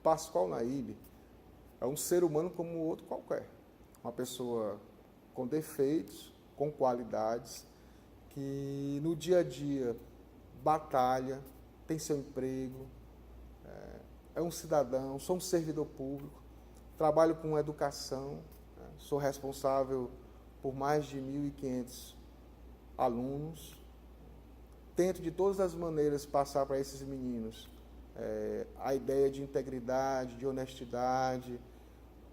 Pascoal Naíbe é um ser humano como outro qualquer. Uma pessoa com defeitos, com qualidades, que no dia a dia batalha, tem seu emprego, é um cidadão, sou um servidor público, trabalho com educação, sou responsável por mais de 1.500 alunos, tento de todas as maneiras passar para esses meninos a ideia de integridade, de honestidade,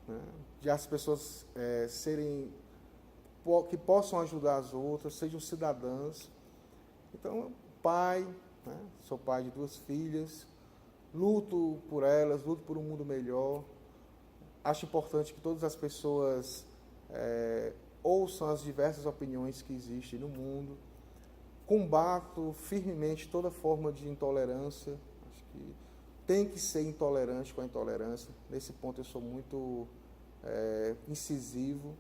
né, de as pessoas que possam ajudar as outras, sejam cidadãs. Então, pai, né, sou pai de 2 filhas, luto por elas, luto por um mundo melhor. Acho importante que todas as pessoas ouçam as diversas opiniões que existem no mundo. Combato firmemente toda forma de intolerância. Acho que tem que ser intolerante com a intolerância. Nesse ponto eu sou muito incisivo.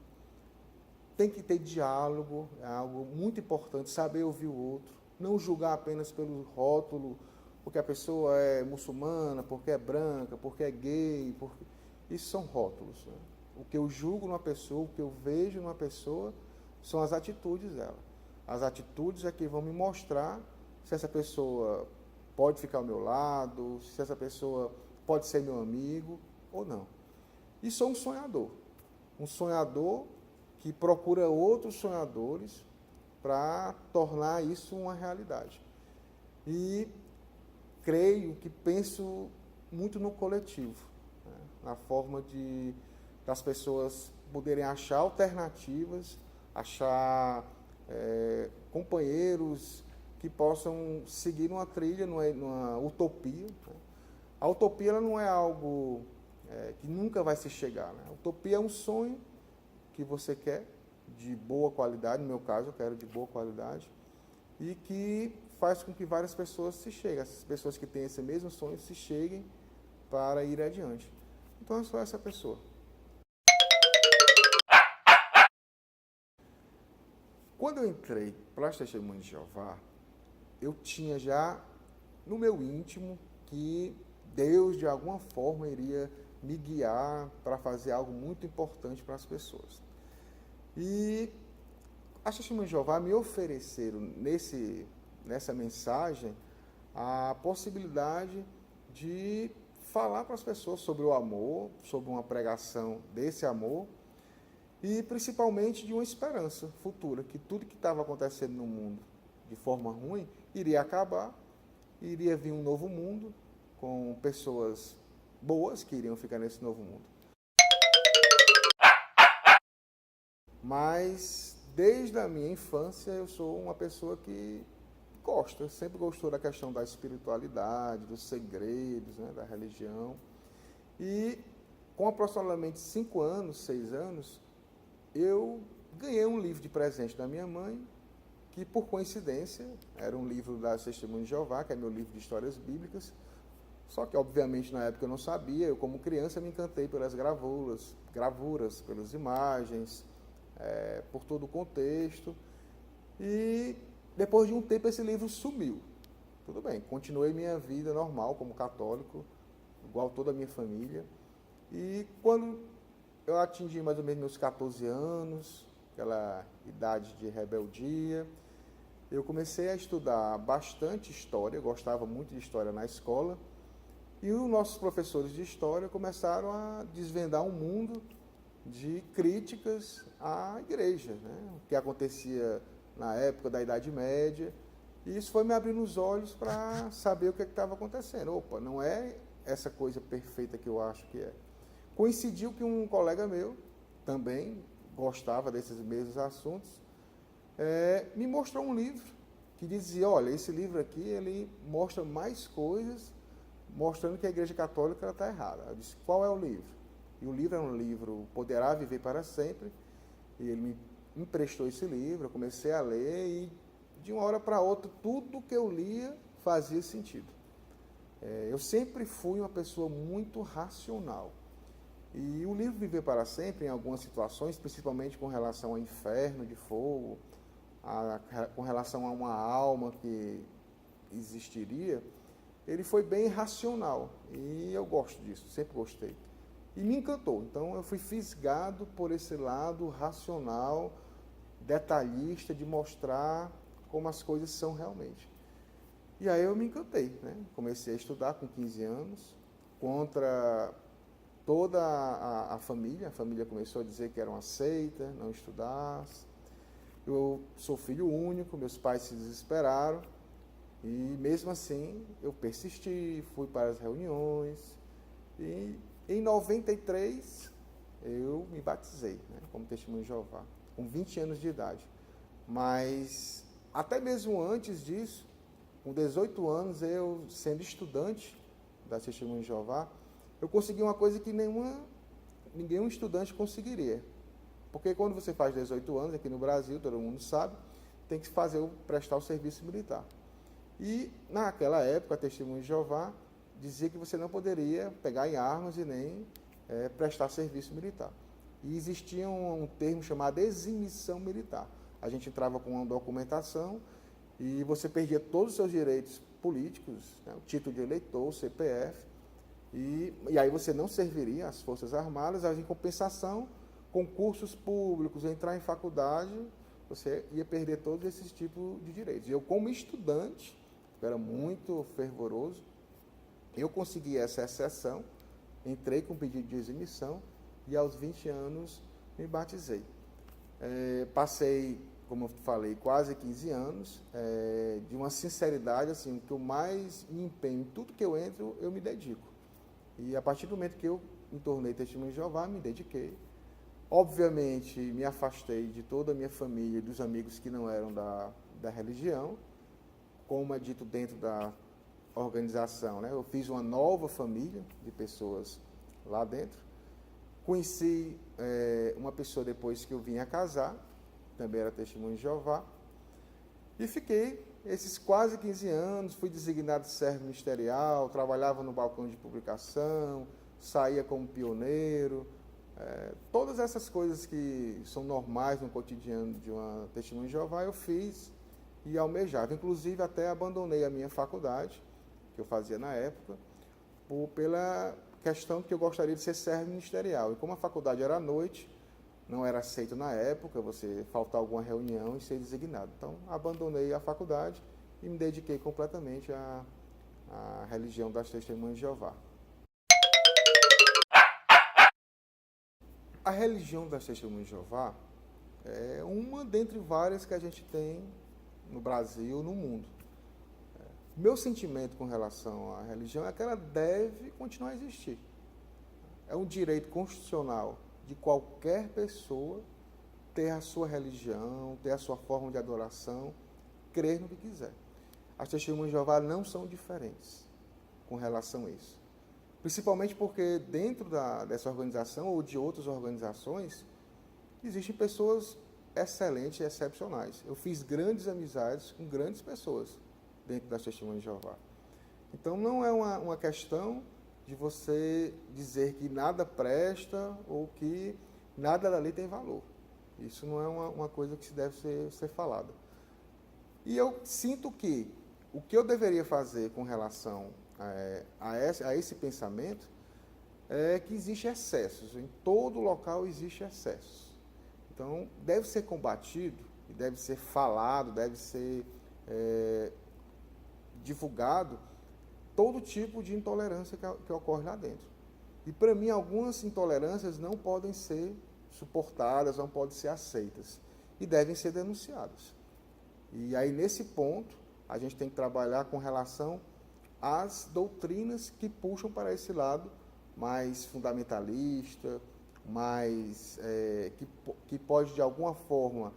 Tem que ter diálogo, é algo muito importante, saber ouvir o outro, não julgar apenas pelo rótulo, porque a pessoa é muçulmana, porque é branca, porque é gay, porque... Isso são rótulos, né? O que eu julgo numa pessoa, o que eu vejo numa pessoa, são as atitudes dela. As atitudes é que vão me mostrar se essa pessoa pode ficar ao meu lado, se essa pessoa pode ser meu amigo ou não. E sou um sonhador que procura outros sonhadores para tornar isso uma realidade. E creio que penso muito no coletivo, né? Na forma das pessoas poderem achar alternativas, achar companheiros que possam seguir uma trilha, numa utopia, né? A utopia ela não é algo que nunca vai se chegar, né? A utopia é um sonho que você quer, de boa qualidade, no meu caso eu quero de boa qualidade, e que faz com que várias pessoas se cheguem, essas pessoas que têm esse mesmo sonho se cheguem para ir adiante. Então eu sou essa pessoa. Quando eu entrei para as Testemunhas de Jeová, eu tinha já no meu íntimo que Deus de alguma forma iria me guiar para fazer algo muito importante para as pessoas. E as Testemunhas de Jeová me ofereceram nessa mensagem a possibilidade de falar para as pessoas sobre o amor, sobre uma pregação desse amor e principalmente de uma esperança futura, que tudo que estava acontecendo no mundo de forma ruim iria acabar, iria vir um novo mundo com pessoas boas que iriam ficar nesse novo mundo. Mas desde a minha infância eu sou uma pessoa que sempre gostou da questão da espiritualidade, dos segredos, né, da religião. E com aproximadamente 5 anos, 6 anos, eu ganhei um livro de presente da minha mãe, que por coincidência era um livro das Testemunhas de Jeová, que é meu livro de histórias bíblicas. Só que, obviamente, na época eu não sabia, eu como criança me encantei pelas gravuras, pelas imagens, por todo o contexto. E depois de um tempo esse livro sumiu. Tudo bem, continuei minha vida normal como católico, igual toda a minha família. E quando eu atingi mais ou menos meus 14 anos, aquela idade de rebeldia, eu comecei a estudar bastante história, gostava muito de história na escola, e os nossos professores de história começaram a desvendar um mundo de críticas à igreja, né? O que acontecia na época da Idade Média, e isso foi me abrindo os olhos para saber o que estava acontecendo. Opa, não é essa coisa perfeita que eu acho que é. Coincidiu que um colega meu, também gostava desses mesmos assuntos, me mostrou um livro que dizia, olha, esse livro aqui, ele mostra mais coisas, mostrando que a Igreja Católica está errada. Eu disse, qual é o livro? E o livro é um livro, Poderá Viver para Sempre, e ele me emprestou esse livro, eu comecei a ler, e de uma hora para outra, tudo que eu lia fazia sentido. Eu sempre fui uma pessoa muito racional. E o livro Viver para Sempre, em algumas situações, principalmente com relação ao inferno de fogo, com relação a uma alma que existiria, ele foi bem racional, e eu gosto disso, sempre gostei. E me encantou, então eu fui fisgado por esse lado racional, detalhista, de mostrar como as coisas são realmente. E aí eu me encantei, né? Comecei a estudar com 15 anos, contra toda a família começou a dizer que era uma seita, não estudasse. Eu sou filho único, meus pais se desesperaram, e mesmo assim eu persisti, fui para as reuniões, e em 93 eu me batizei, né, como testemunho de Jeová, com 20 anos de idade. Mas até mesmo antes disso, com 18 anos, eu sendo estudante da Testemunho de Jeová, eu consegui uma coisa que nenhum estudante conseguiria. Porque quando você faz 18 anos, aqui no Brasil, todo mundo sabe, tem que prestar o serviço militar. E naquela época, a Testemunho de Jeová dizia que você não poderia pegar em armas e nem prestar serviço militar. E existia um termo chamado eximissão militar. A gente entrava com uma documentação e você perdia todos os seus direitos políticos, né, o título de eleitor, o CPF, e aí você não serviria às Forças Armadas, mas em compensação, concursos públicos, entrar em faculdade, você ia perder todos esses tipos de direitos. E eu, como estudante, eu era muito fervoroso, eu consegui essa exceção, entrei com pedido de eximissão e aos 20 anos me batizei. Passei, como eu falei, quase 15 anos, de uma sinceridade, assim, que eu mais me empenho, em tudo que eu entro, eu me dedico. E a partir do momento que eu me tornei testemunho de Jeová, me dediquei. Obviamente, me afastei de toda a minha família e dos amigos que não eram da religião, como é dito dentro da organização, né? Eu fiz uma nova família de pessoas lá dentro. Conheci uma pessoa depois que eu vim a casar, também era testemunho de Jeová, e fiquei esses quase 15 anos, fui designado servo ministerial, trabalhava no balcão de publicação, saía como pioneiro, todas essas coisas que são normais no cotidiano de uma testemunha de Jeová, eu fiz e almejava. Inclusive, até abandonei a minha faculdade, que eu fazia na época, pela questão que eu gostaria de ser servo ministerial. E como a faculdade era à noite, não era aceito na época você faltar alguma reunião e ser designado. Então, abandonei a faculdade e me dediquei completamente à religião das Testemunhas de Jeová. A religião das Testemunhas de Jeová é uma dentre várias que a gente tem no Brasil, no mundo. Meu sentimento com relação à religião é que ela deve continuar a existir. É um direito constitucional de qualquer pessoa ter a sua religião, ter a sua forma de adoração, crer no que quiser. As Testemunhas de Jeová não são diferentes com relação a isso. Principalmente porque dentro dessa organização ou de outras organizações, existem pessoas excelentes e excepcionais. Eu fiz grandes amizades com grandes pessoas dentro das Testemunhas de Jeová. Então não é uma questão de você dizer que nada presta ou que nada dali tem valor. Isso não é uma coisa que se deve ser falada. E eu sinto que o que eu deveria fazer com relação a esse pensamento é que existe excessos. Em todo local existe excessos. Então, deve ser combatido, deve ser falado, deve ser divulgado todo tipo de intolerância que ocorre lá dentro. E, para mim, algumas intolerâncias não podem ser suportadas, não podem ser aceitas. E devem ser denunciadas. E aí, nesse ponto, a gente tem que trabalhar com relação às doutrinas que puxam para esse lado mais fundamentalista, mais que pode, de alguma forma,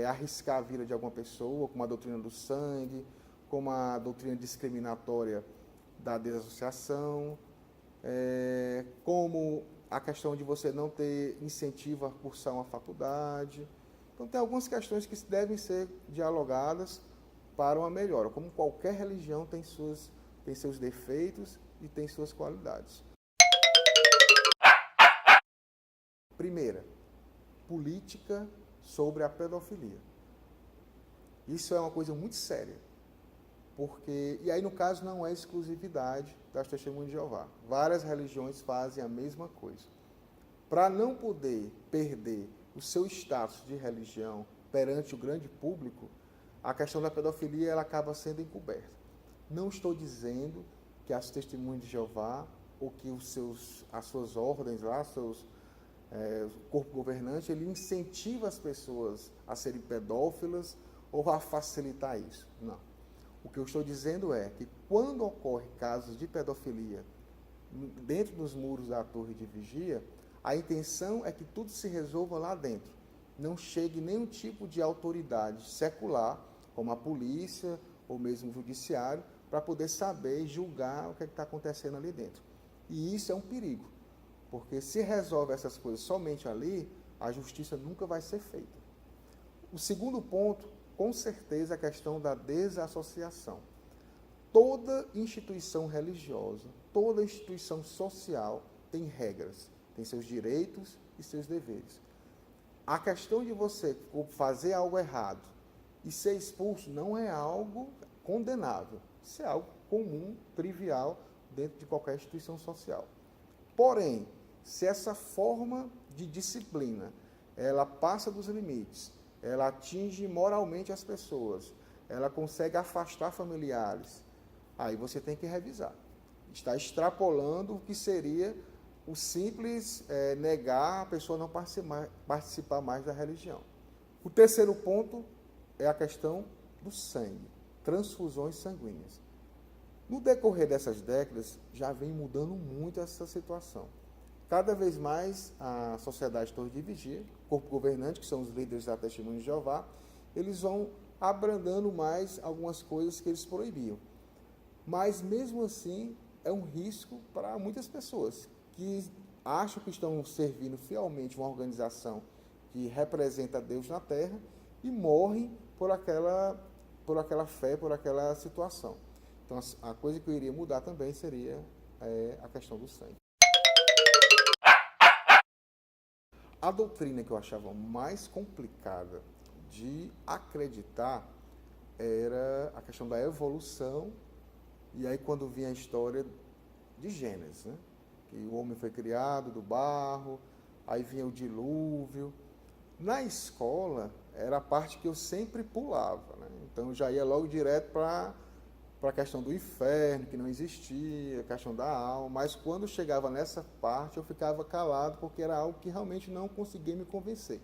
arriscar a vida de alguma pessoa, como a doutrina do sangue, como a doutrina discriminatória da desassociação, como a questão de você não ter incentivo a cursar uma faculdade. Então, tem algumas questões que devem ser dialogadas para uma melhora. Como qualquer religião tem seus defeitos e tem suas qualidades. Primeira, política sobre a pedofilia. Isso é uma coisa muito séria. porque, e aí no caso não é exclusividade das Testemunhas de Jeová. Várias religiões fazem a mesma coisa. Para não poder perder o seu status de religião perante o grande público, a questão da pedofilia ela acaba sendo encoberta. Não estou dizendo que as Testemunhas de Jeová ou que as suas ordens lá, o corpo governante, ele incentiva as pessoas a serem pedófilas ou a facilitar isso. Não. O que eu estou dizendo é que quando ocorre casos de pedofilia dentro dos muros da torre de vigia, a intenção é que tudo se resolva lá dentro. Não chegue nenhum tipo de autoridade secular, como a polícia ou mesmo o judiciário, para poder saber e julgar o que está acontecendo ali dentro. E isso é um perigo, porque se resolve essas coisas somente ali, a justiça nunca vai ser feita. O segundo ponto, com certeza, é a questão da desassociação. Toda instituição religiosa, toda instituição social tem regras, tem seus direitos e seus deveres. A questão de você fazer algo errado e ser expulso não é algo condenável. Isso é algo comum, trivial, dentro de qualquer instituição social. Porém, se essa forma de disciplina, ela passa dos limites, ela atinge moralmente as pessoas, ela consegue afastar familiares, aí você tem que revisar. Está extrapolando o que seria o simples negar a pessoa não participar mais da religião. O terceiro ponto é a questão do sangue, transfusões sanguíneas. No decorrer dessas décadas, já vem mudando muito essa situação. Cada vez mais a sociedade Torre de Vigia, corpo governante, que são os líderes da Testemunha de Jeová, eles vão abrandando mais algumas coisas que eles proibiam. Mas, mesmo assim, é um risco para muitas pessoas que acham que estão servindo fielmente uma organização que representa Deus na Terra e morrem por aquela fé, por aquela situação. Então, a coisa que eu iria mudar também seria a questão do sangue. A doutrina que eu achava mais complicada de acreditar era a questão da evolução, e aí quando vinha a história de Gênesis, né? Que o homem foi criado do barro, aí vinha o dilúvio. Na escola, era a parte que eu sempre pulava, né? Então, eu já ia logo direto para a questão do inferno, que não existia, a questão da alma, mas quando chegava nessa parte, eu ficava calado, porque era algo que realmente não conseguia me convencer.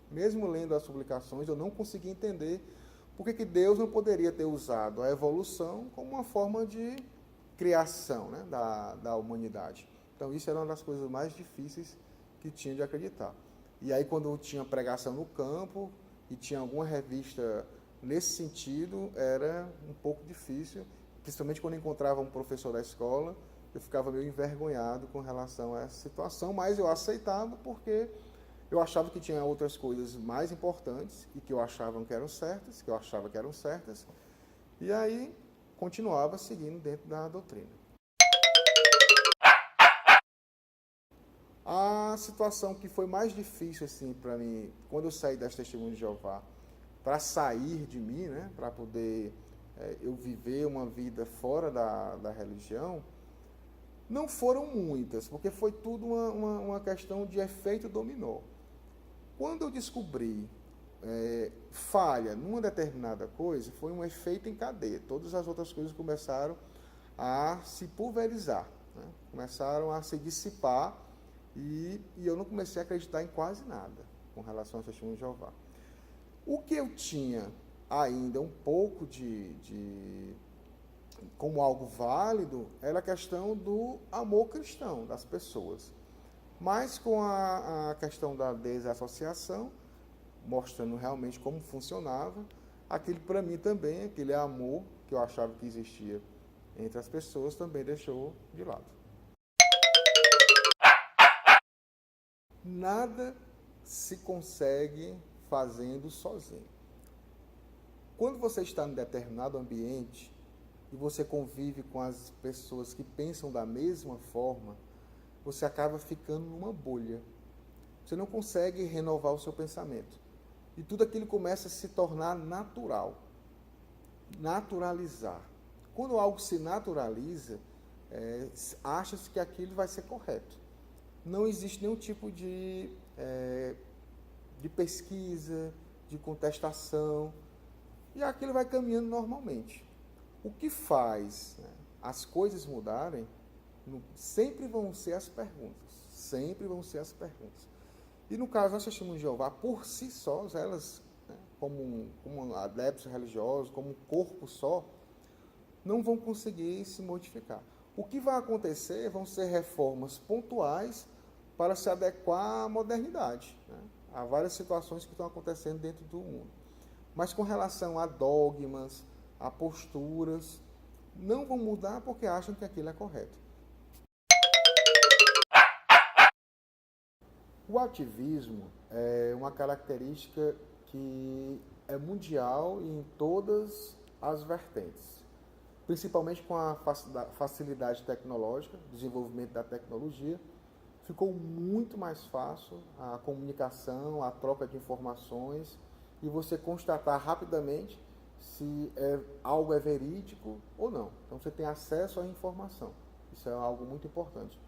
Mesmo lendo as publicações, eu não conseguia entender por que Deus não poderia ter usado a evolução como uma forma de criação, né, da humanidade. Então, isso era uma das coisas mais difíceis que tinha de acreditar. E aí, quando eu tinha pregação no campo e tinha alguma revista nesse sentido, era um pouco difícil, principalmente quando eu encontrava um professor da escola, eu ficava meio envergonhado com relação a essa situação, mas eu aceitava porque eu achava que tinha outras coisas mais importantes e que eu achava que eram certas, e aí continuava seguindo dentro da doutrina. A situação que foi mais difícil assim para mim, quando eu saí das Testemunhas de Jeová, para sair de mim, né, para poder eu viver uma vida fora da religião, não foram muitas, porque foi tudo uma questão de efeito dominó. Quando eu descobri falha numa determinada coisa, foi um efeito em cadeia. Todas as outras coisas começaram a se pulverizar, né? Começaram a se dissipar e eu não comecei a acreditar em quase nada com relação às Testemunhas de Jeová. O que eu tinha ainda um pouco como algo válido era a questão do amor cristão das pessoas. Mas com a questão da desassociação, mostrando realmente como funcionava, aquilo para mim também, aquele amor que eu achava que existia entre as pessoas, também deixou de lado. Nada se consegue fazendo sozinho. Quando você está em determinado ambiente e você convive com as pessoas que pensam da mesma forma, você acaba ficando numa bolha. Você não consegue renovar o seu pensamento. E tudo aquilo começa a se tornar natural. Naturalizar. quando algo se naturaliza, acha-se que aquilo vai ser correto. Não existe nenhum tipo de pesquisa, de contestação, e aquilo vai caminhando normalmente. O que faz, né, as coisas mudarem sempre vão ser as perguntas. Sempre vão ser as perguntas. E no caso, as testemunhas de Jeová, por si só, elas, né, como adeptos religiosos, como um corpo só, não vão conseguir se modificar. O que vai acontecer vão ser reformas pontuais para se adequar à modernidade, né? Há várias situações que estão acontecendo dentro do mundo. Mas com relação a dogmas, a posturas, não vão mudar porque acham que aquilo é correto. O ativismo é uma característica que é mundial em todas as vertentes, principalmente com a facilidade tecnológica, desenvolvimento da tecnologia, ficou muito mais fácil a comunicação, a troca de informações e você constatar rapidamente se algo é verídico ou não. Então você tem acesso à informação. Isso é algo muito importante.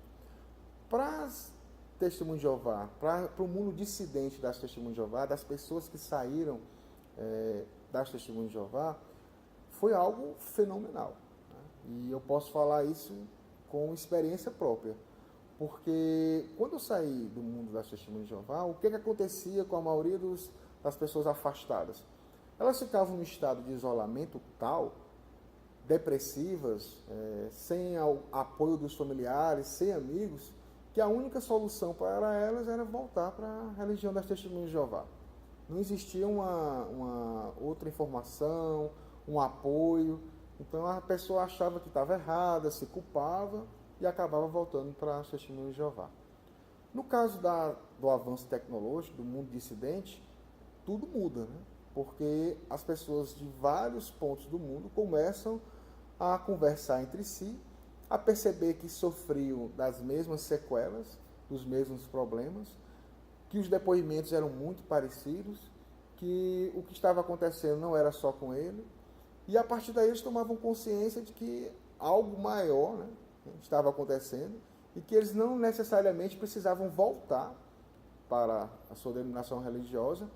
Para as Testemunhas de Jeová, para o mundo dissidente das Testemunhas de Jeová, das pessoas que saíram das Testemunhas de Jeová, foi algo fenomenal. Né? E eu posso falar isso com experiência própria. Porque quando eu saí do mundo das Testemunhas de Jeová, o que acontecia com a maioria das pessoas afastadas? Elas ficavam num estado de isolamento tal, depressivas, sem apoio dos familiares, sem amigos, que a única solução para elas era voltar para a religião das Testemunhas de Jeová. Não existia uma outra informação, um apoio. Então a pessoa achava que estava errada, se culpava e acabava voltando para as Testemunhas de Jeová. No caso do avanço tecnológico, do mundo dissidente, tudo muda, né? Porque as pessoas de vários pontos do mundo começam a conversar entre si, a perceber que sofriam das mesmas sequelas, dos mesmos problemas, que os depoimentos eram muito parecidos, que o que estava acontecendo não era só com ele, e a partir daí eles tomavam consciência de que algo maior, né, estava acontecendo e que eles não necessariamente precisavam voltar para a sua denominação religiosa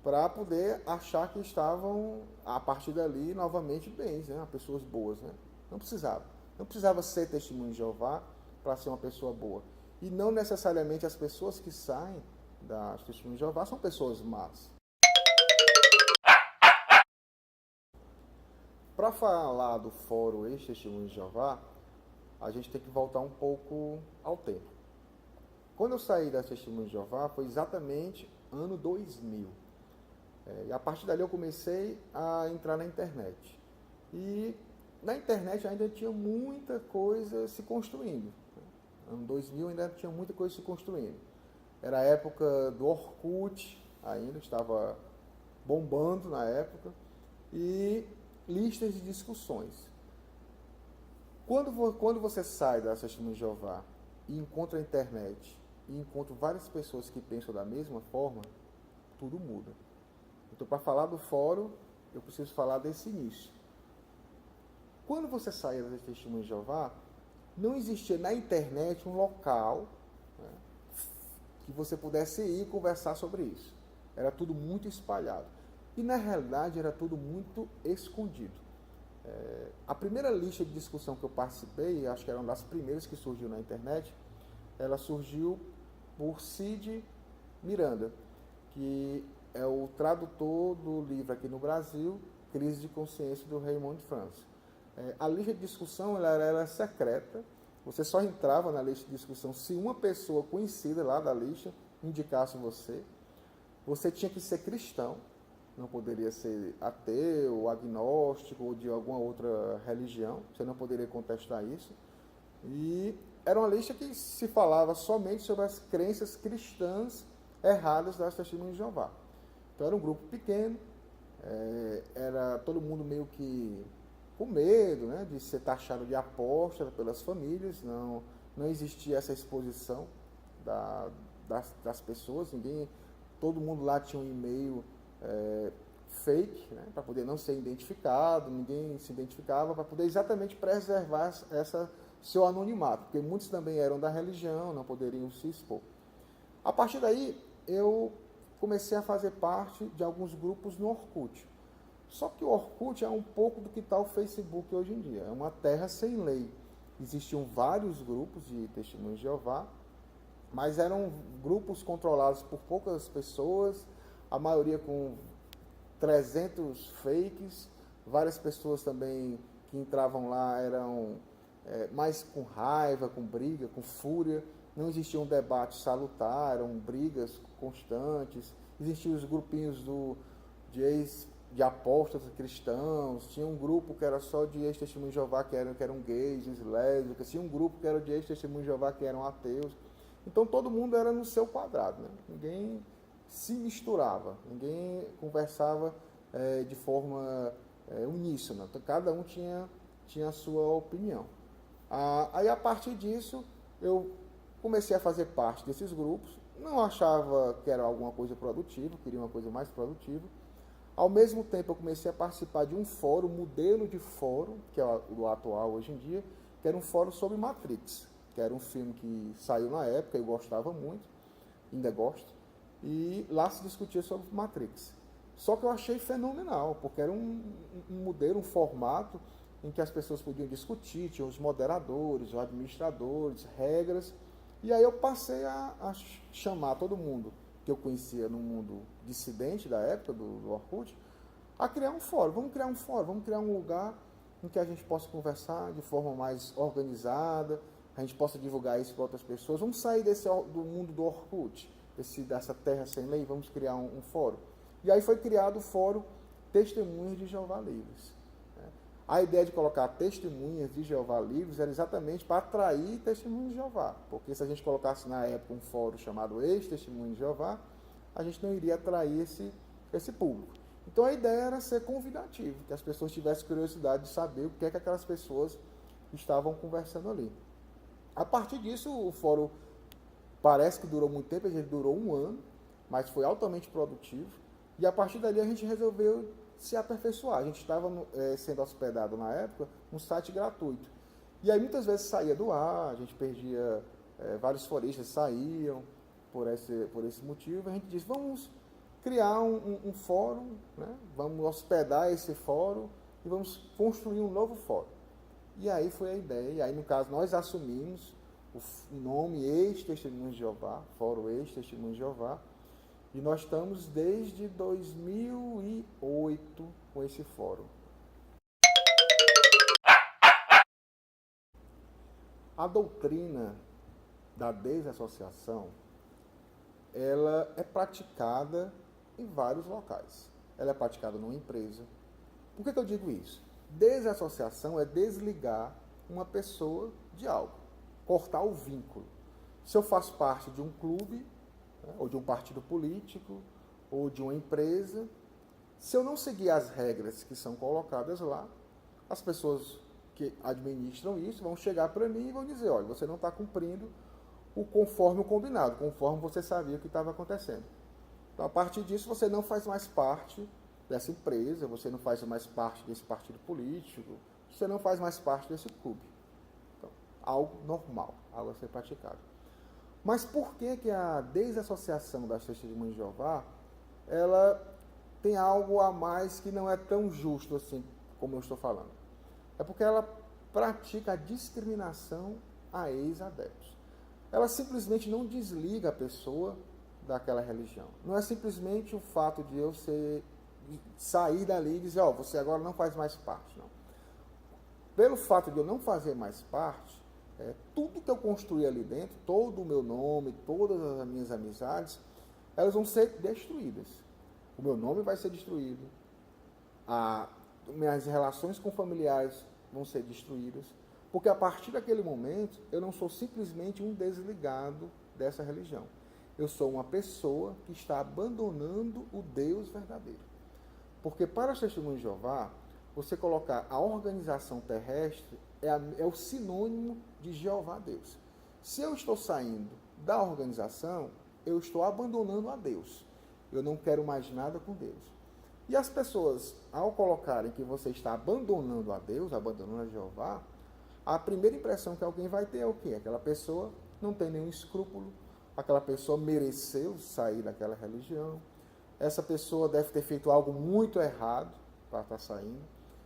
para poder achar que estavam, a partir dali, novamente bens, né, pessoas boas. Né? Não precisava. Não precisava ser testemunho de Jeová para ser uma pessoa boa. E não necessariamente as pessoas que saem das testemunhas de Jeová são pessoas más. Para falar do fórum ex-testemunhos de Jeová, a gente tem que voltar um pouco ao tempo. Quando eu saí das Testemunhas de Jeová foi exatamente ano 2000. E a partir dali eu comecei a entrar na internet. E na internet ainda tinha muita coisa se construindo. Ano 2000 ainda tinha muita coisa se construindo. Era a época do Orkut, ainda estava bombando na época. E listas de discussões. Quando você sai das Testemunhas de Jeová e encontra a internet e encontra várias pessoas que pensam da mesma forma, tudo muda. Então, para falar do fórum, eu preciso falar desse início. Quando você saía das Testemunhas de Jeová, não existia na internet um local, né, que você pudesse ir e conversar sobre isso. Era tudo muito espalhado. E, na realidade, era tudo muito escondido. A primeira lista de discussão que eu participei, acho que era uma das primeiras que surgiu na internet, ela surgiu por Cid Miranda, que é o tradutor do livro aqui no Brasil, Crise de Consciência, do Raymond France. A lista de discussão ela era secreta, você só entrava na lista de discussão se uma pessoa conhecida lá da lista indicasse você. Você tinha que ser cristão, não poderia ser ateu, agnóstico ou de alguma outra religião, você não poderia contestar isso. E era uma lista que se falava somente sobre as crenças cristãs erradas das Testemunhas de Jeová. Então era um grupo pequeno, era todo mundo meio que com medo, né, de ser taxado de apóstata pelas famílias, não existia essa exposição das pessoas, todo mundo lá tinha um e-mail fake, né, para poder não ser identificado, ninguém se identificava, para poder exatamente preservar seu anonimato, porque muitos também eram da religião, não poderiam se expor. A partir daí, eu comecei a fazer parte de alguns grupos no Orkut. Só que o Orkut é um pouco do que está o Facebook hoje em dia, é uma terra sem lei. Existiam vários grupos de testemunhos de Jeová, mas eram grupos controlados por poucas pessoas, a maioria com 300 fakes, várias pessoas também que entravam lá eram mais com raiva, com briga, com fúria, não existia um debate salutar, eram brigas constantes, existiam os grupinhos de apóstolos cristãos, tinha um grupo que era só de ex-testemunhos de Jeová que eram gays, lésbicas, tinha um grupo que era de ex-testemunhos de Jeová que eram ateus. Então todo mundo era no seu quadrado, né? Ninguém se misturava, ninguém conversava de forma uníssona, então, cada um tinha a sua opinião. Aí a partir disso eu comecei a fazer parte desses grupos, não achava que era alguma coisa produtiva, queria uma coisa mais produtiva. Ao mesmo tempo eu comecei a participar de um fórum, modelo de fórum, que é o atual hoje em dia, que era um fórum sobre Matrix, que era um filme que saiu na época, eu gostava muito, ainda gosto, e lá se discutia sobre Matrix. Só que eu achei fenomenal, porque era um modelo, um formato em que as pessoas podiam discutir, tinha os moderadores, os administradores, regras, e aí eu passei a chamar todo mundo que eu conhecia no mundo dissidente da época do Orkut, a criar um fórum. Vamos criar um fórum, vamos criar um lugar em que a gente possa conversar de forma mais organizada, a gente possa divulgar isso para outras pessoas. Vamos sair do mundo do Orkut, dessa terra sem lei, vamos criar um fórum. E aí foi criado o fórum Testemunhas de Jeová Livres. A ideia de colocar Testemunhas de Jeová Livres era exatamente para atrair testemunhos de Jeová, porque se a gente colocasse na época um fórum chamado Ex-Testemunhos de Jeová, a gente não iria atrair esse público. Então a ideia era ser convidativo, que as pessoas tivessem curiosidade de saber o que é que aquelas pessoas estavam conversando ali. A partir disso, o fórum parece que durou muito tempo, a gente durou 1 ano, mas foi altamente produtivo, e a partir dali a gente resolveu se aperfeiçoar. A gente estava sendo hospedado na época num site gratuito. E aí muitas vezes saía do ar, a gente perdia, vários foristas saíam por esse motivo. A gente disse, vamos criar um fórum, né? Vamos hospedar esse fórum e vamos construir um novo fórum. E aí foi a ideia. E aí, no caso, nós assumimos o nome Ex-Testemunhos de Jeová, Fórum Ex-Testemunhos de Jeová, e nós estamos desde 2008 com esse fórum. A doutrina da desassociação, ela é praticada em vários locais. Ela é praticada numa empresa. Por que eu digo isso? Desassociação é desligar uma pessoa de algo, cortar o vínculo. Se eu faço parte de um clube, ou de um partido político, ou de uma empresa, se eu não seguir as regras que são colocadas lá, as pessoas que administram isso vão chegar para mim e vão dizer, olha, você não está cumprindo conforme o combinado, conforme você sabia o que estava acontecendo. Então, a partir disso, você não faz mais parte dessa empresa, você não faz mais parte desse partido político, você não faz mais parte desse clube. Então, algo normal, algo a ser praticado. Mas por que a desassociação das Testemunhas de Jeová, ela tem algo a mais que não é tão justo assim, como eu estou falando? É porque ela pratica a discriminação a ex-adeptos. Ela simplesmente não desliga a pessoa daquela religião. Não é simplesmente o fato de eu sair dali e dizer, você agora não faz mais parte, não. Pelo fato de eu não fazer mais parte, tudo que eu construí ali dentro, todo o meu nome, todas as minhas amizades, elas vão ser destruídas. O meu nome vai ser destruído, minhas relações com familiares vão ser destruídas, porque a partir daquele momento, eu não sou simplesmente um desligado dessa religião. Eu sou uma pessoa que está abandonando o Deus verdadeiro. Porque para os Testemunhos de Jeová, você colocar a organização terrestre é o sinônimo de Jeová Deus. Se eu estou saindo da organização, eu estou abandonando a Deus. Eu não quero mais nada com Deus. E as pessoas, ao colocarem que você está abandonando a Deus, abandonando a Jeová, a primeira impressão que alguém vai ter é o quê? Aquela pessoa não tem nenhum escrúpulo, aquela pessoa mereceu sair daquela religião, essa pessoa deve ter feito algo muito errado para estar saindo.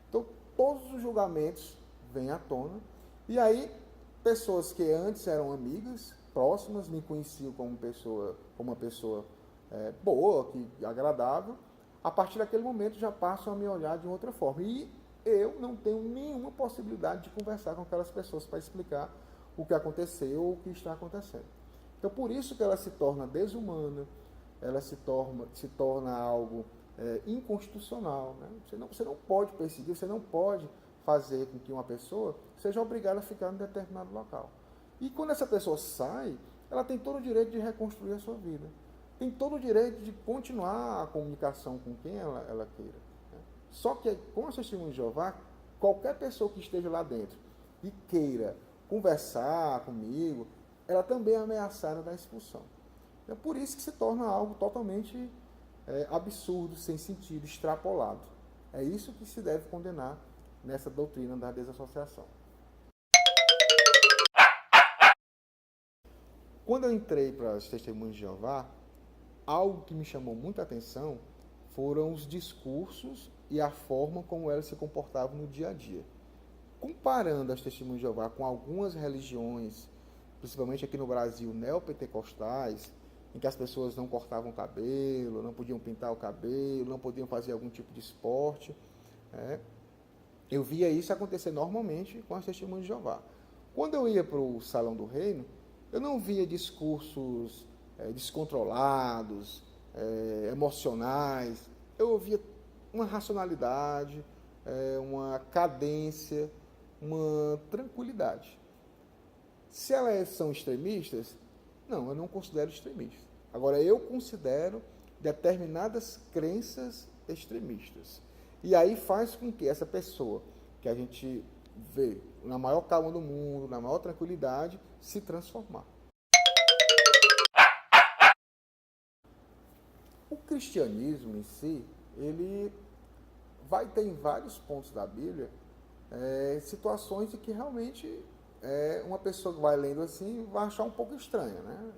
Então, todos os julgamentos vêm à tona, e aí, pessoas que antes eram amigas, próximas, me conheciam como uma pessoa boa, agradável, a partir daquele momento já passam a me olhar de outra forma. E eu não tenho nenhuma possibilidade de conversar com aquelas pessoas para explicar o que aconteceu ou o que está acontecendo. Então, por isso que ela se torna desumana, ela se torna algo inconstitucional. Né? Você não pode perseguir, você não pode fazer com que uma pessoa seja obrigada a ficar em determinado local. E quando essa pessoa sai, ela tem todo o direito de reconstruir a sua vida. Tem todo o direito de continuar a comunicação com quem ela queira. Né? Só que com a Testemunha de Jeová, qualquer pessoa que esteja lá dentro e queira conversar comigo, ela também é ameaçada da expulsão. É por isso que se torna algo totalmente absurdo, sem sentido, extrapolado. É isso que se deve condenar nessa doutrina da desassociação. Quando eu entrei para as Testemunhas de Jeová, algo que me chamou muita atenção foram os discursos e a forma como elas se comportavam no dia a dia. Comparando as Testemunhas de Jeová com algumas religiões, principalmente aqui no Brasil, neopentecostais, em que as pessoas não cortavam o cabelo, não podiam pintar o cabelo, não podiam fazer algum tipo de esporte, eu via isso acontecer normalmente com as Testemunhas de Jeová. Quando eu ia para o Salão do Reino, eu não via discursos descontrolados, emocionais. Eu ouvia uma racionalidade, uma cadência, uma tranquilidade. Se elas são extremistas, não, eu não considero extremistas. Agora, eu considero determinadas crenças extremistas. E aí faz com que essa pessoa, que a gente vê na maior calma do mundo, na maior tranquilidade, se transformar. O cristianismo em si, ele vai ter em vários pontos da Bíblia situações de que realmente uma pessoa que vai lendo assim vai achar um pouco estranha, né?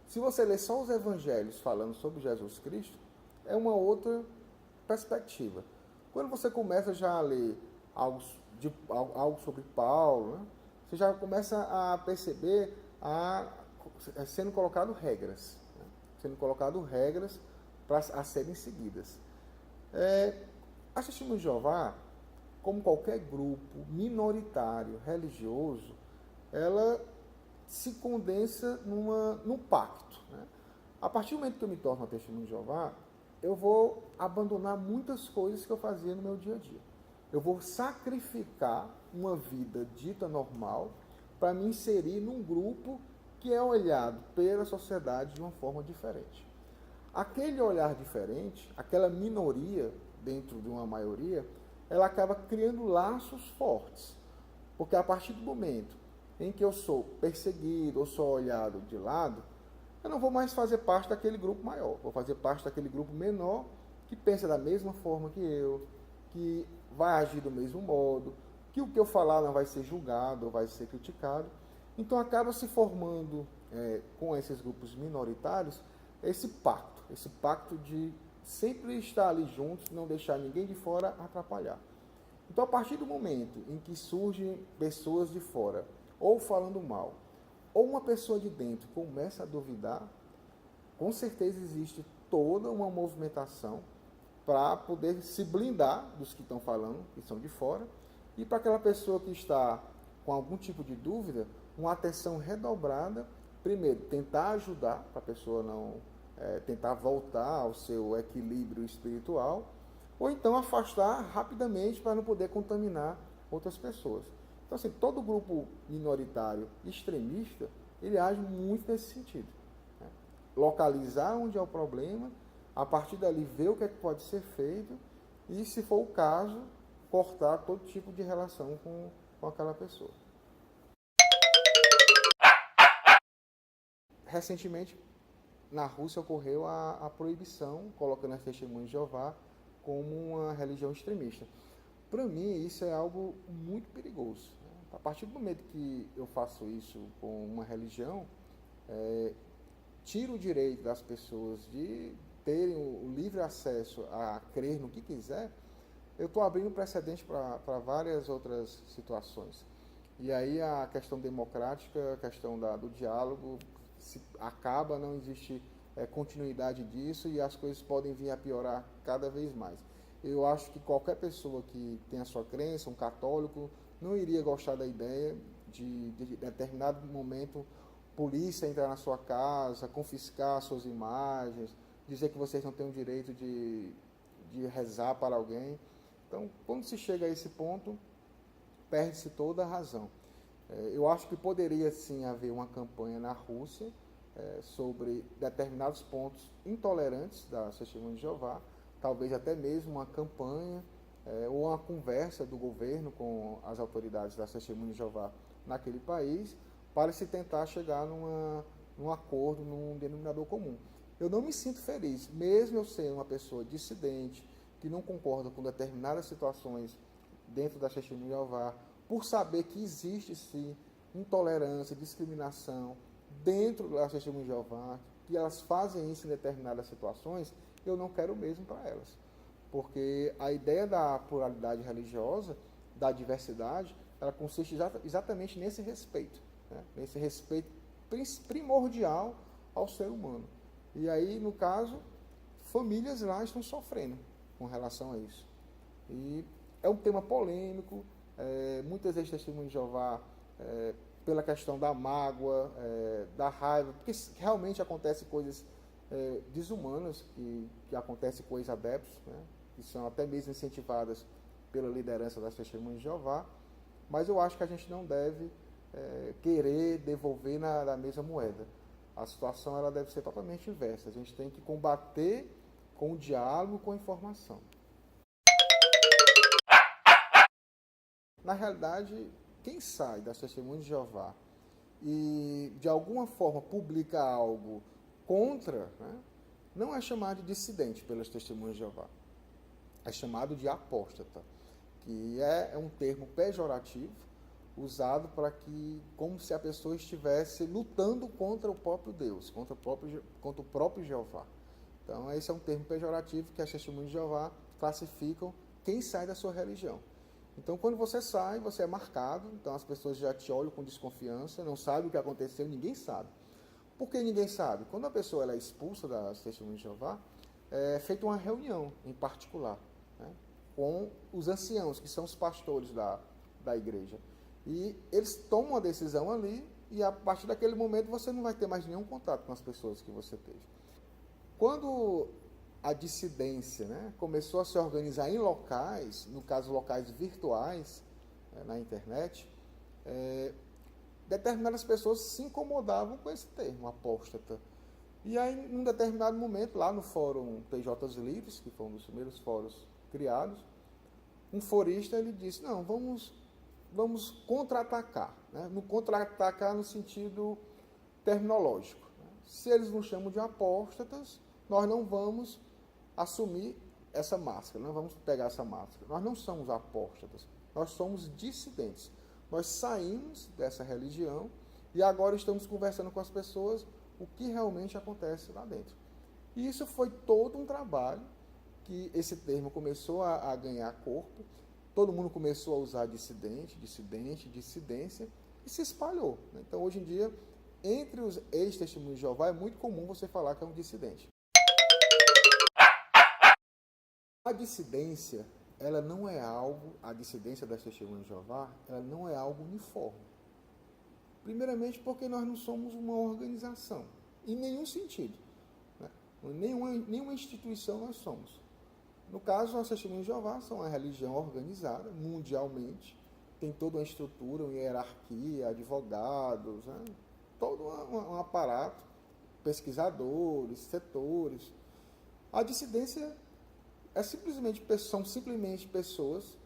Se você ler só os evangelhos falando sobre Jesus Cristo, é uma outra perspectiva. Quando você começa já a ler algo sobre Paulo, né, você já começa a perceber sendo colocado regras, né, sendo colocado regras a serem seguidas. A Testemunha de Jeová, como qualquer grupo minoritário religioso, ela se condensa num pacto. Né? A partir do momento que eu me torno uma Testemunha de Jeová, eu vou abandonar muitas coisas que eu fazia no meu dia a dia. Eu vou sacrificar uma vida dita normal para me inserir num grupo que é olhado pela sociedade de uma forma diferente. Aquele olhar diferente, aquela minoria dentro de uma maioria, ela acaba criando laços fortes. Porque a partir do momento em que eu sou perseguido ou sou olhado de lado, eu não vou mais fazer parte daquele grupo maior, vou fazer parte daquele grupo menor que pensa da mesma forma que eu, que vai agir do mesmo modo, que o que eu falar não vai ser julgado ou vai ser criticado. Então acaba se formando com esses grupos minoritários esse pacto de sempre estar ali juntos, não deixar ninguém de fora atrapalhar. Então a partir do momento em que surgem pessoas de fora, ou falando mal, ou uma pessoa de dentro começa a duvidar, com certeza existe toda uma movimentação para poder se blindar dos que estão falando, que são de fora, e para aquela pessoa que está com algum tipo de dúvida, uma atenção redobrada, primeiro, tentar ajudar, para a pessoa não tentar voltar ao seu equilíbrio espiritual, ou então afastar rapidamente para não poder contaminar outras pessoas. Então, assim, todo grupo minoritário extremista, ele age muito nesse sentido. Né? Localizar onde é o problema, a partir dali ver o que é que pode ser feito e, se for o caso, cortar todo tipo de relação com aquela pessoa. Recentemente, na Rússia ocorreu a proibição, colocando as Testemunhas de Jeová como uma religião extremista. Para mim, isso é algo muito perigoso. A partir do momento que eu faço isso com uma religião, tiro o direito das pessoas de terem o livre acesso a crer no que quiser, eu estou abrindo precedente para várias outras situações. E aí a questão democrática, a questão do diálogo, acaba, não existe continuidade disso e as coisas podem vir a piorar cada vez mais. Eu acho que qualquer pessoa que tem a sua crença, um católico, não iria gostar da ideia de determinado momento, polícia entrar na sua casa, confiscar suas imagens, dizer que vocês não têm o direito de rezar para alguém. Então, quando se chega a esse ponto, perde-se toda a razão. Eu acho que poderia sim haver uma campanha na Rússia sobre determinados pontos intolerantes da Testemunha de Jeová, talvez até mesmo uma campanha ou uma conversa do governo com as autoridades da Testemunha de Jeová naquele país, para se tentar chegar num acordo, num denominador comum. Eu não me sinto feliz, mesmo eu sendo uma pessoa dissidente, que não concorda com determinadas situações dentro da Testemunha de Jeová, por saber que existe sim intolerância, discriminação dentro da Testemunha de Jeová, que elas fazem isso em determinadas situações, eu não quero o mesmo para elas. Porque a ideia da pluralidade religiosa, da diversidade, ela consiste exatamente nesse respeito, né? Nesse respeito primordial ao ser humano. E aí, no caso, famílias lá estão sofrendo com relação a isso. E é um tema polêmico, muitas vezes testemunhas de Jeová, pela questão da mágoa, da raiva, porque realmente acontecem coisas desumanas, que acontecem com os adeptos, né, que são até mesmo incentivadas pela liderança das testemunhas de Jeová, mas eu acho que a gente não deve querer devolver na mesma moeda. A situação ela deve ser totalmente inversa. A gente tem que combater com o diálogo, com a informação. Na realidade, quem sai das testemunhas de Jeová e de alguma forma publica algo contra, né, não é chamado de dissidente pelas testemunhas de Jeová. É chamado de apóstata, que é um termo pejorativo usado para que, como se a pessoa estivesse lutando contra o próprio Deus, contra o próprio Jeová. Então, esse é um termo pejorativo que as testemunhas de Jeová classificam quem sai da sua religião. Então, quando você sai, você é marcado, então as pessoas já te olham com desconfiança, não sabem o que aconteceu, ninguém sabe. Por que ninguém sabe? Quando a pessoa ela é expulsa das testemunhas de Jeová, é feita uma reunião em particular, né, com os anciãos, que são os pastores da igreja. E eles tomam uma decisão ali, e a partir daquele momento você não vai ter mais nenhum contato com as pessoas que você teve. Quando a dissidência, né, começou a se organizar em locais, no caso locais virtuais, na internet, determinadas pessoas se incomodavam com esse termo, apóstata. E aí, num determinado momento, lá no fórum PJs Livres, que foi um dos primeiros fóruns criados, um forista ele disse, não, vamos contra-atacar, né? No contra-atacar no sentido terminológico. Né? Se eles nos chamam de apóstatas, nós não vamos assumir essa máscara, não vamos pegar essa máscara. Nós não somos apóstatas, nós somos dissidentes. Nós saímos dessa religião e agora estamos conversando com as pessoas o que realmente acontece lá dentro. E isso foi todo um trabalho que esse termo começou a ganhar corpo, todo mundo começou a usar dissidência, e se espalhou. Então, hoje em dia, entre os ex-testemunhos de Jeová, é muito comum você falar que é um dissidente. A dissidência, ela não é algo, a dissidência das testemunhas de Jeová, ela não é algo uniforme. Primeiramente porque nós não somos uma organização, em nenhum sentido. Né? Nenhuma instituição nós somos. No caso, as testemunhas de Jeová são uma religião organizada mundialmente, tem toda uma estrutura, uma hierarquia, advogados, né? Todo um aparato, pesquisadores, setores. A dissidência são simplesmente pessoas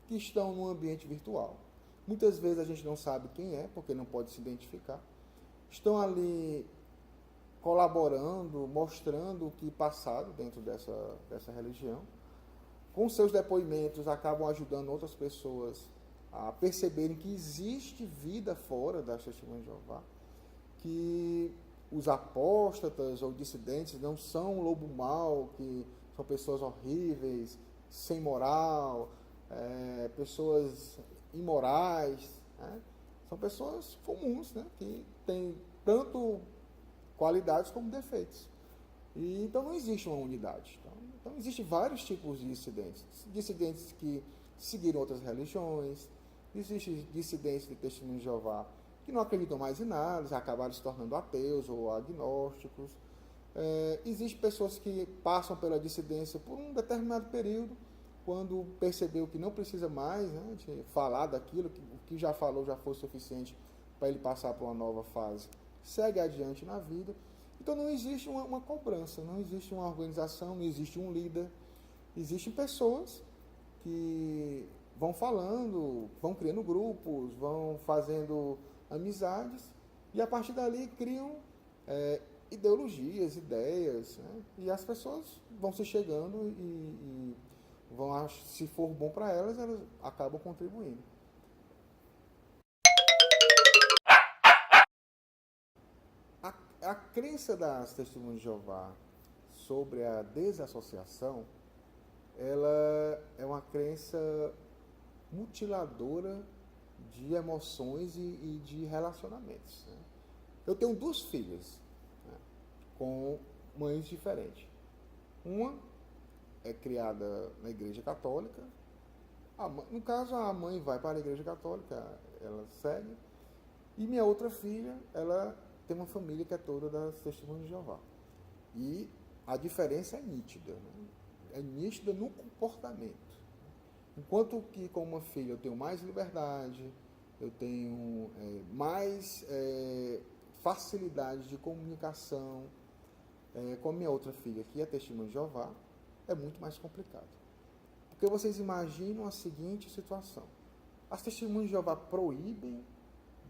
que estão num ambiente virtual. Muitas vezes a gente não sabe quem é, porque não pode se identificar. Estão ali colaborando, mostrando o que passaram dentro dessa religião. com seus depoimentos, acabam ajudando outras pessoas a perceberem que existe vida fora das testemunhas de Jeová, que os apóstatas ou dissidentes não são um lobo mau, que são pessoas horríveis, sem moral, pessoas imorais, né? São pessoas comuns, né? Que têm tanto qualidades como defeitos. E, então não existe uma unidade. Então existem vários tipos de dissidentes. Dissidentes que seguiram outras religiões, existem dissidentes de testemunhos de Jeová que não acreditam mais em nada, já acabaram se tornando ateus ou agnósticos. Existem pessoas que passam pela dissidência por um determinado período, quando percebeu que não precisa mais, né, de falar daquilo, que o que já falou já foi suficiente para ele passar para uma nova fase, segue adiante na vida. Então não existe uma cobrança, não existe uma organização, não existe um líder. Existem pessoas que vão falando, vão criando grupos, vão fazendo amizades, e a partir dali criam ideologias, ideias, né? E as pessoas vão se chegando e vão, se for bom para elas, elas acabam contribuindo. A crença das Testemunhas de Jeová sobre a desassociação, ela é uma crença mutiladora de emoções e de relacionamentos, né? Eu tenho 2 filhas, né, com mães diferentes. Uma é criada na Igreja Católica. No caso, a mãe vai para a Igreja Católica, ela segue. E minha outra filha, ela tem uma família que é toda das Testemunhas de Jeová. E a diferença é nítida, né? É nítida no comportamento. Enquanto que com uma filha eu tenho mais liberdade, eu tenho mais facilidade de comunicação, com a minha outra filha, que é Testemunha de Jeová, é muito mais complicado. Porque vocês imaginam a seguinte situação: as Testemunhas de Jeová proíbem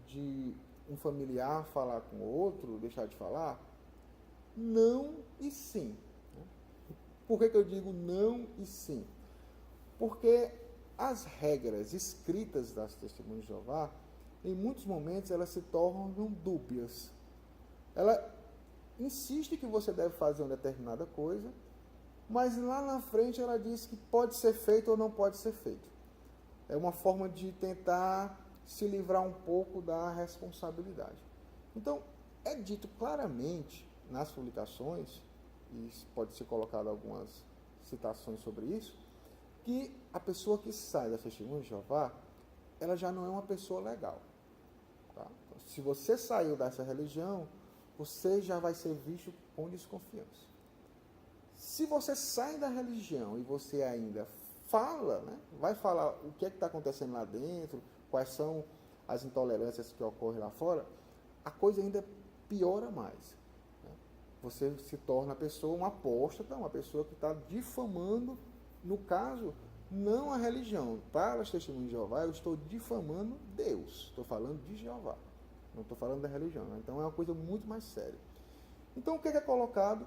de um familiar falar com o outro, deixar de falar? Não e sim. Por que eu digo não e sim? Porque as regras escritas das Testemunhas de Jeová, em muitos momentos, elas se tornam dúbias. Ela insiste que você deve fazer uma determinada coisa, mas lá na frente ela diz que pode ser feito ou não pode ser feito. É uma forma de tentar se livrar um pouco da responsabilidade. Então, é dito claramente nas publicações, e pode ser colocado algumas citações sobre isso, que a pessoa que sai da Testemunha de Jeová, ela já não é uma pessoa legal. Tá? Então, se você saiu dessa religião, você já vai ser visto com desconfiança. Se você sai da religião e você ainda fala, né, vai falar o que é que está acontecendo lá dentro, quais são as intolerâncias que ocorrem lá fora, a coisa ainda piora mais. Né? Você se torna a pessoa um apóstata, uma pessoa que está difamando, no caso, não a religião. Para as Testemunhas de Jeová, eu estou difamando Deus. Estou falando de Jeová. Não estou falando da religião. Né? Então é uma coisa muito mais séria. Então o que é colocado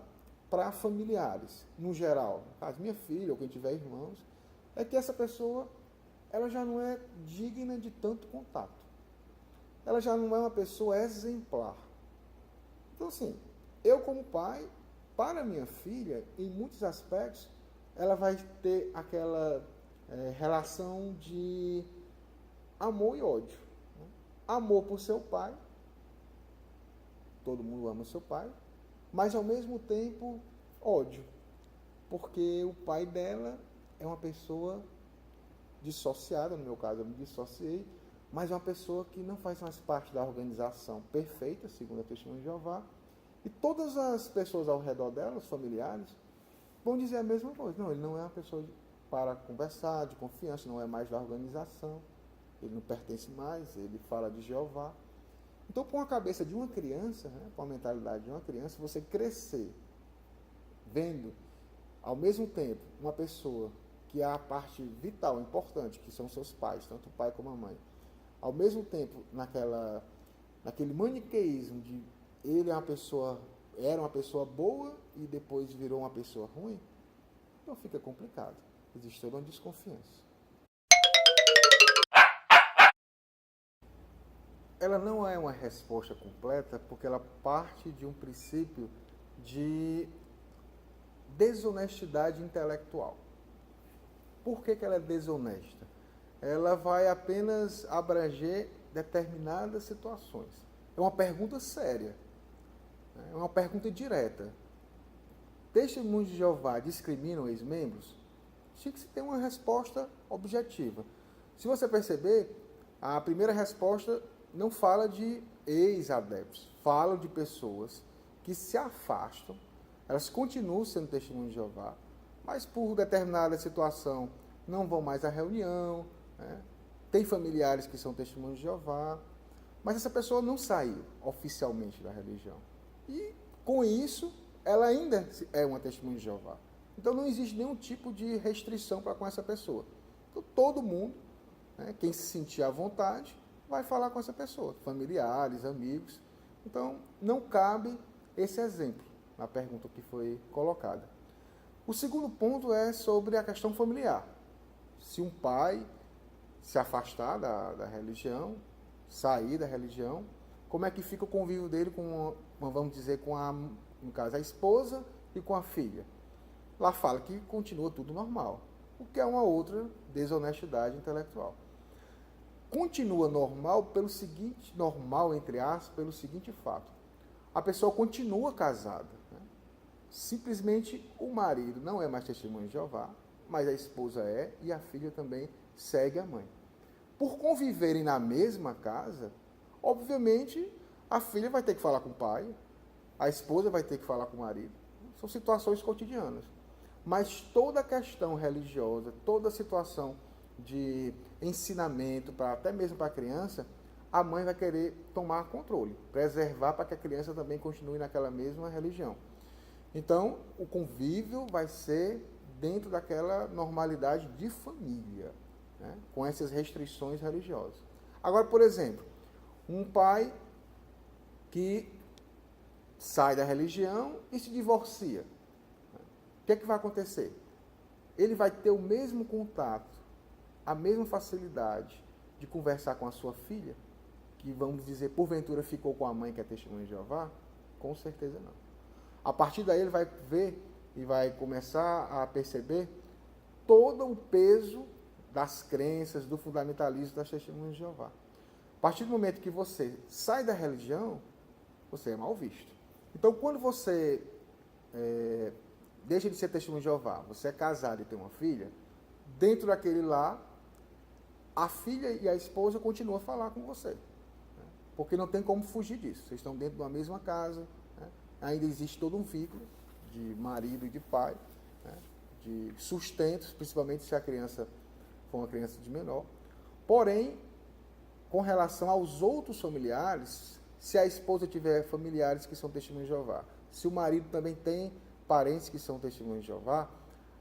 para familiares, no geral, no caso, minha filha ou quem tiver irmãos, é que essa pessoa ela já não é digna de tanto contato. Ela já não é uma pessoa exemplar. Então, assim, eu como pai, para minha filha, em muitos aspectos, ela vai ter aquela relação de amor e ódio. Né? Amor por seu pai, todo mundo ama seu pai, mas ao mesmo tempo ódio, porque o pai dela é uma pessoa dissociada, no meu caso eu me dissociei, mas é uma pessoa que não faz mais parte da organização perfeita, segundo a Testemunha de Jeová, e todas as pessoas ao redor dela, os familiares, vão dizer a mesma coisa. Não, ele não é uma pessoa para conversar, de confiança, não é mais da organização, ele não pertence mais, ele fala de Jeová. Então, com a cabeça de uma criança, né, com a mentalidade de uma criança, você crescer vendo, ao mesmo tempo, uma pessoa que é a parte vital, importante, que são seus pais, tanto o pai como a mãe, ao mesmo tempo, naquele maniqueísmo de ele era uma pessoa boa e depois virou uma pessoa ruim, então fica complicado. existe toda uma desconfiança. Ela não é uma resposta completa porque ela parte de um princípio de desonestidade intelectual. Por que ela é desonesta? Ela vai apenas abranger determinadas situações. É uma pergunta séria, é uma pergunta direta. Testemunhos de Jeová discriminam ex-membros? Tinha que se ter uma resposta objetiva. Se você perceber, a primeira resposta não fala de ex-adeptos, fala de pessoas que se afastam, elas continuam sendo testemunhos de Jeová, mas por determinada situação não vão mais à reunião, né? Tem familiares que são testemunhos de Jeová, mas essa pessoa não saiu oficialmente da religião. E com isso, ela ainda é uma testemunha de Jeová. Então não existe nenhum tipo de restrição para com essa pessoa. Então todo mundo, né, quem se sentir à vontade, vai falar com essa pessoa, familiares, amigos. Então não cabe esse exemplo na pergunta que foi colocada. O segundo ponto é sobre a questão familiar. Se um pai se afastar da religião, sair da religião, como é que fica o convívio dele com, vamos dizer, no caso, a esposa e com a filha? Lá fala que continua tudo normal, o que é uma outra desonestidade intelectual. Continua normal pelo seguinte, normal entre aspas, pelo seguinte fato: a pessoa continua casada, né? Simplesmente o marido não é mais testemunho de Jeová, mas a esposa é e a filha também segue a mãe. Por conviverem na mesma casa, obviamente a filha vai ter que falar com o pai, a esposa vai ter que falar com o marido. São situações cotidianas. Mas toda a questão religiosa, toda a situação de ensinamento, até mesmo para a criança, a mãe vai querer tomar controle, preservar para que a criança também continue naquela mesma religião. Então, o convívio vai ser dentro daquela normalidade de família, né, com essas restrições religiosas. Agora, por exemplo, um pai que sai da religião e se divorcia. O que é que vai acontecer? Ele vai ter o mesmo contato, a mesma facilidade de conversar com a sua filha, que, vamos dizer, porventura ficou com a mãe que é testemunha de Jeová? Com certeza não. A partir daí ele vai ver e vai começar a perceber todo o peso das crenças, do fundamentalismo das testemunhas de Jeová. A partir do momento que você sai da religião, você é mal visto. Então, quando você deixa de ser testemunho de Jeová, você é casado e tem uma filha, dentro daquele lá, a filha e a esposa continuam a falar com você, né? Porque não tem como fugir disso. Vocês estão dentro de uma mesma casa, né? Ainda existe todo um vínculo de marido e de pai, né? De sustento, principalmente se a criança for uma criança de menor. Porém, com relação aos outros familiares, se a esposa tiver familiares que são testemunhos de Jeová, se o marido também tem parentes que são testemunhos de Jeová,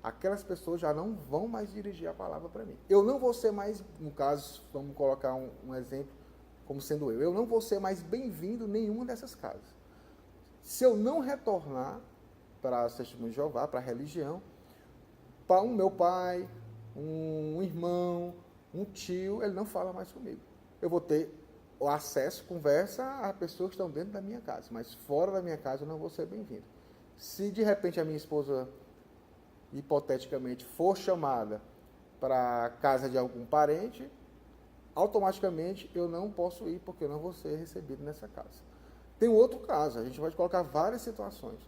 aquelas pessoas já não vão mais dirigir a palavra para mim. Eu não vou ser mais, no caso, vamos colocar um exemplo como sendo eu não vou ser mais bem-vindo em nenhuma dessas casas. Se eu não retornar para as testemunhas de Jeová, para a religião, para o meu pai, um irmão, um tio, ele não fala mais comigo. Eu vou ter o acesso, conversa a pessoas que estão dentro da minha casa, mas fora da minha casa eu não vou ser bem-vindo. Se de repente a minha esposa, hipoteticamente, for chamada para a casa de algum parente, automaticamente eu não posso ir porque eu não vou ser recebido nessa casa. Tem um outro caso, a gente pode colocar várias situações.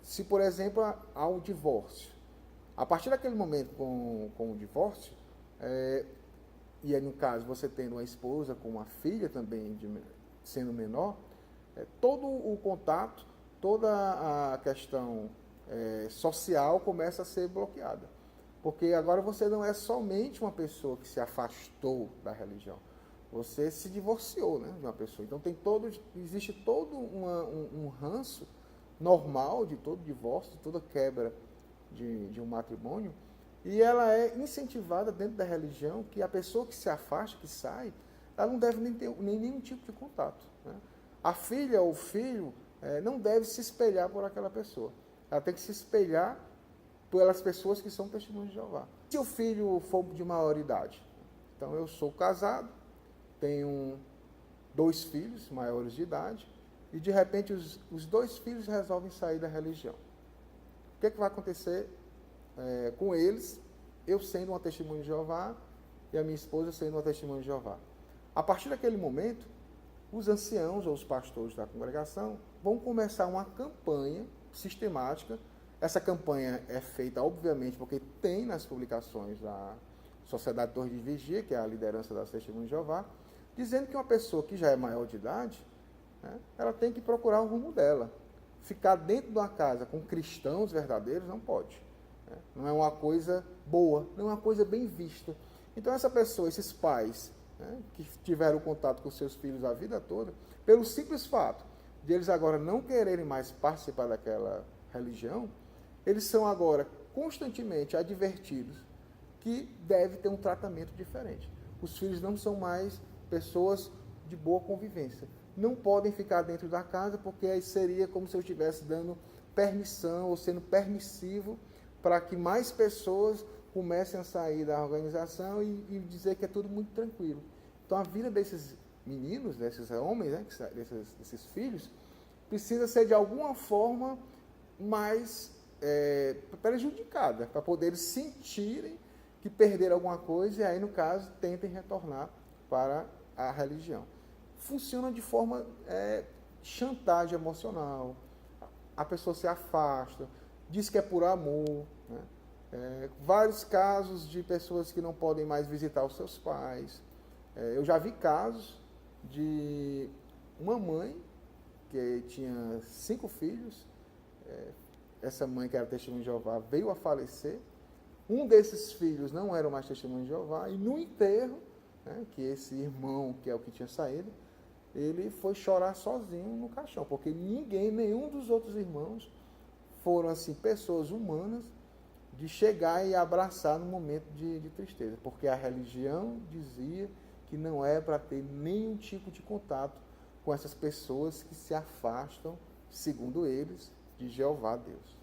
Se, por exemplo, há um divórcio, a partir daquele momento com o divórcio, e aí no caso você tendo uma esposa com uma filha também sendo menor, todo o contato, toda a questão social começa a ser bloqueada. Porque agora você não é somente uma pessoa que se afastou da religião, você se divorciou, né, de uma pessoa. Então existe todo um ranço normal de todo divórcio, de toda quebra de um matrimônio, e ela é incentivada dentro da religião que a pessoa que se afasta, que sai, ela não deve nem ter nenhum tipo de contato, né? A filha ou o filho não deve se espelhar por aquela pessoa. Ela tem que se espelhar pelas pessoas que são testemunhas de Jeová. Se o filho for de maior idade, então eu sou casado, tenho 2 filhos maiores de idade, e de repente os 2 filhos resolvem sair da religião. O que é que vai acontecer com eles, eu sendo uma testemunha de Jeová e a minha esposa sendo uma testemunha de Jeová? A partir daquele momento, os anciãos ou os pastores da congregação vão começar uma campanha sistemática. Essa campanha é feita, obviamente, porque tem nas publicações da Sociedade Torre de Vigia, que é a liderança das Testemunhas de Jeová, dizendo que uma pessoa que já é maior de idade, né, ela tem que procurar o rumo dela. Ficar dentro de uma casa com cristãos verdadeiros não pode. Né? Não é uma coisa boa, não é uma coisa bem vista. Então essa pessoa, esses pais, né, que tiveram contato com seus filhos a vida toda, pelo simples fato de eles agora não quererem mais participar daquela religião, eles são agora constantemente advertidos que deve ter um tratamento diferente. Os filhos não são mais pessoas de boa convivência. Não podem ficar dentro da casa, porque aí seria como se eu estivesse dando permissão ou sendo permissivo para que mais pessoas comecem a sair da organização e dizer que é tudo muito tranquilo. Então a vida desses meninos, desses homens, né, desses filhos, precisa ser de alguma forma mais prejudicada, para poder sentirem que perderam alguma coisa e aí, no caso, tentem retornar para a religião. Funciona de forma chantagem emocional, a pessoa se afasta, diz que é por amor, né? Vários casos de pessoas que não podem mais visitar os seus pais. Eu já vi casos de uma mãe que tinha 5 filhos, essa mãe que era testemunha de Jeová veio a falecer, um desses filhos não era mais testemunha de Jeová, e no enterro, né, que esse irmão, que é o que tinha saído, ele foi chorar sozinho no caixão, porque nenhum dos outros irmãos foram assim pessoas humanas de chegar e abraçar no momento de tristeza, porque a religião dizia que não é para ter nenhum tipo de contato com essas pessoas que se afastam, segundo eles, de Jeová Deus.